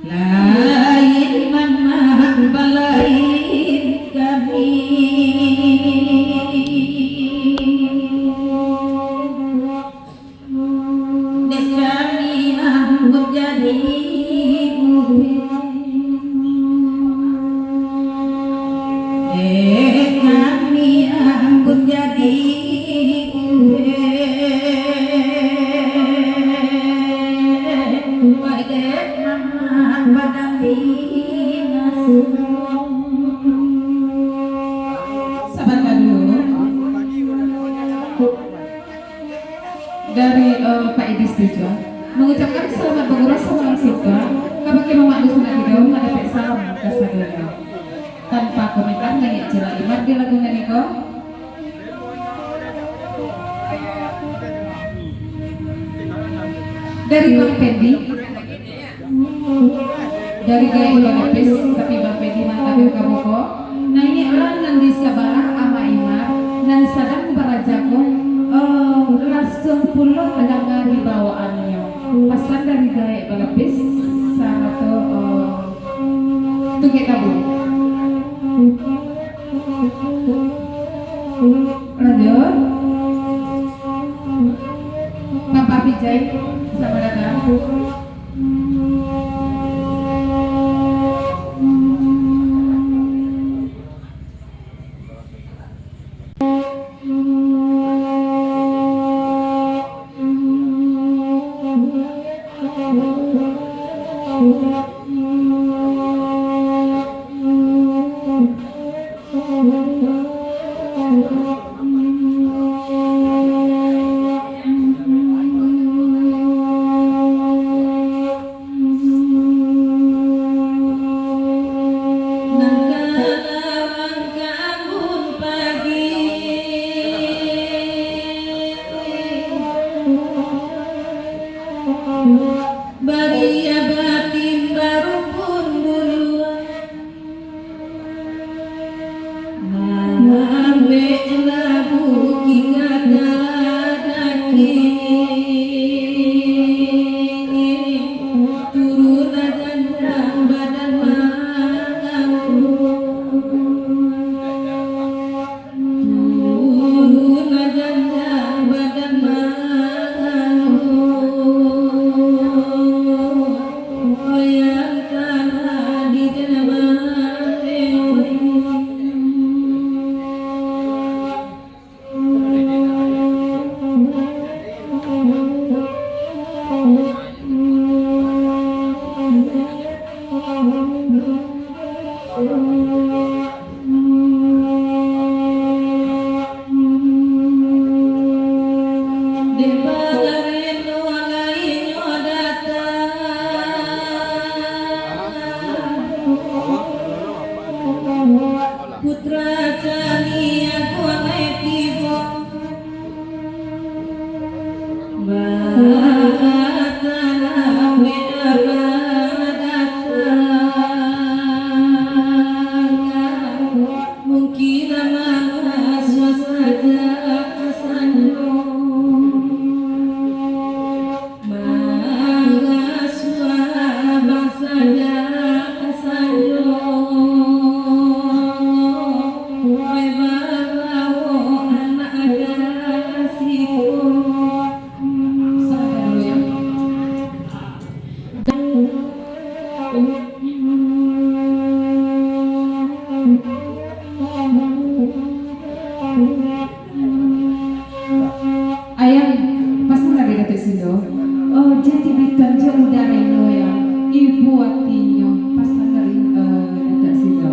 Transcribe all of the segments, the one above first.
lain mana balain kami dek kami ambut jadi dek kami ambut jadi sabar dulu dari Pak Idis juga mengucapkan selamat bergurau salam siswa kabaki mama Agus nak video mendapat salam kesadanya tanpa komentar nyanyi Cila Imar di lagu Niko dari Bang Pendi dari gaya ulang habis tapi Bang Pendi mantapin kamu kok. Nah ini orang yang di Sabara ama Imar dan sadang barajako langsung pulau ada di bawaannya pasan dari gaya ulang habis satu tuh kita bu lanjut Bapak Vijay sama datang Baria batin baru pun buluan Nambe labu kita dadaki Turun dan badan manganku Turun dan badan manganku Putra Jania kualai tibo Batala datang mungkin nama suasana kesanyo Mangga suara saja kesanyo ayam pasang lagi Datuk Sindo oh jadi bitan je udah reno ya ibu hatinya pasang dari Datuk Sindo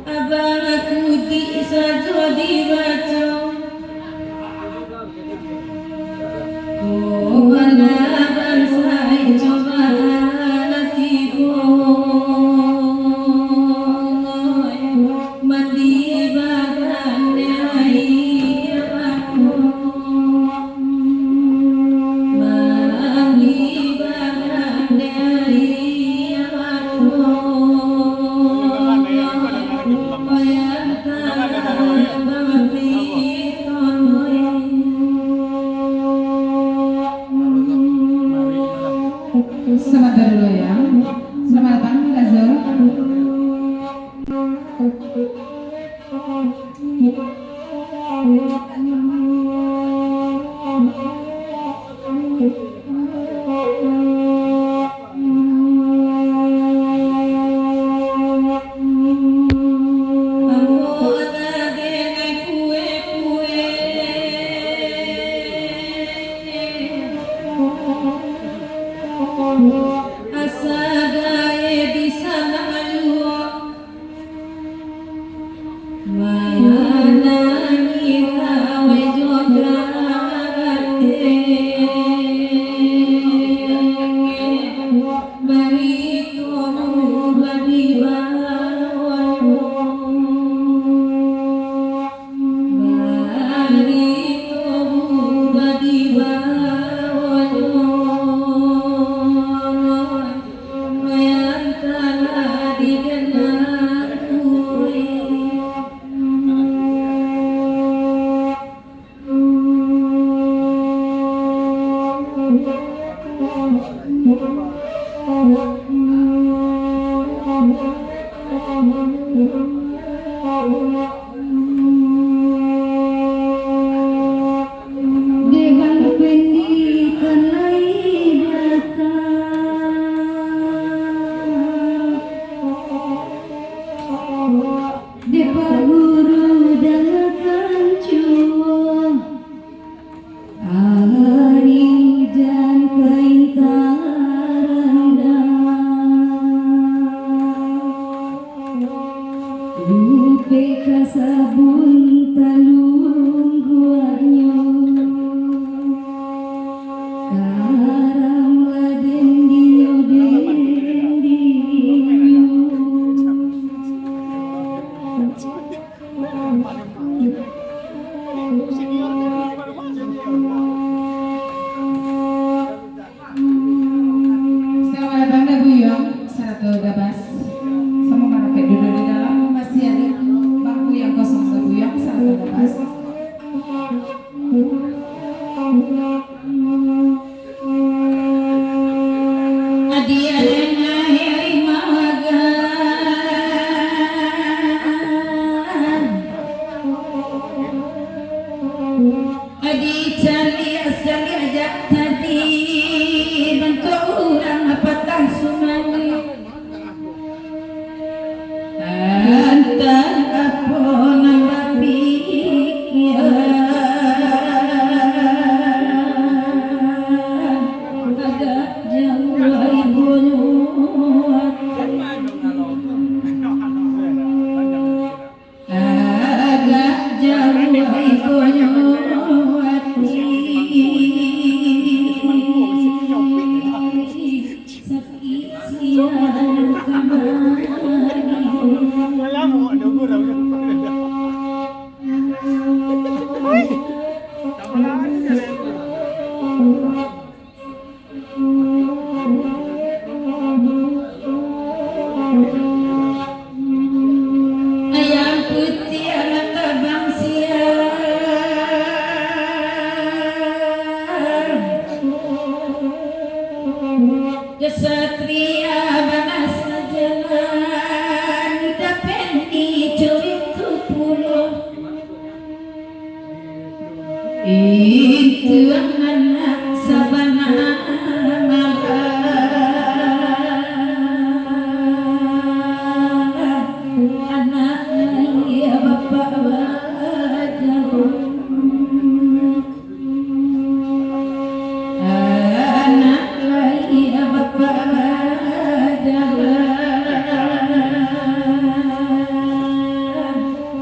Abang aku di saja dibaca Oh mana bangsa coba latiku Mandi bagai Sebentar dulu ya. Selamat datang Kak Zul.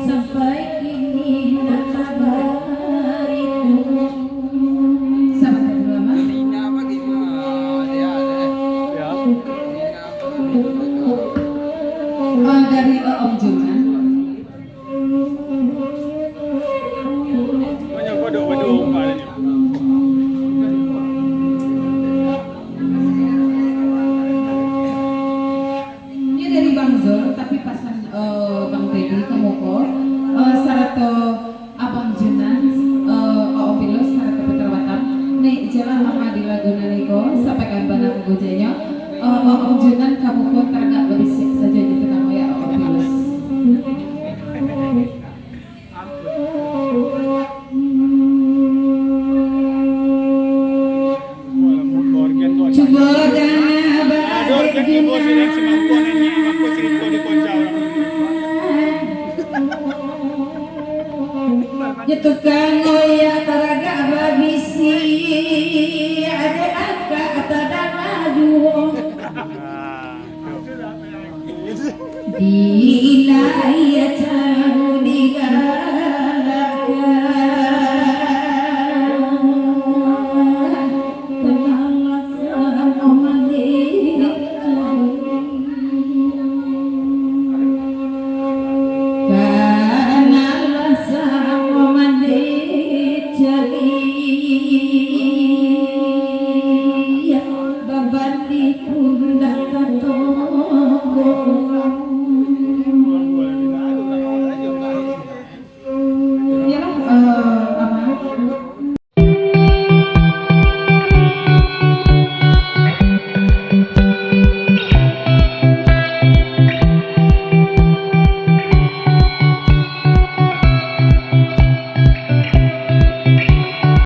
Sampai kini nak kabar itu tukang ngoyak taraga babisi ada angka atada maju di ilayat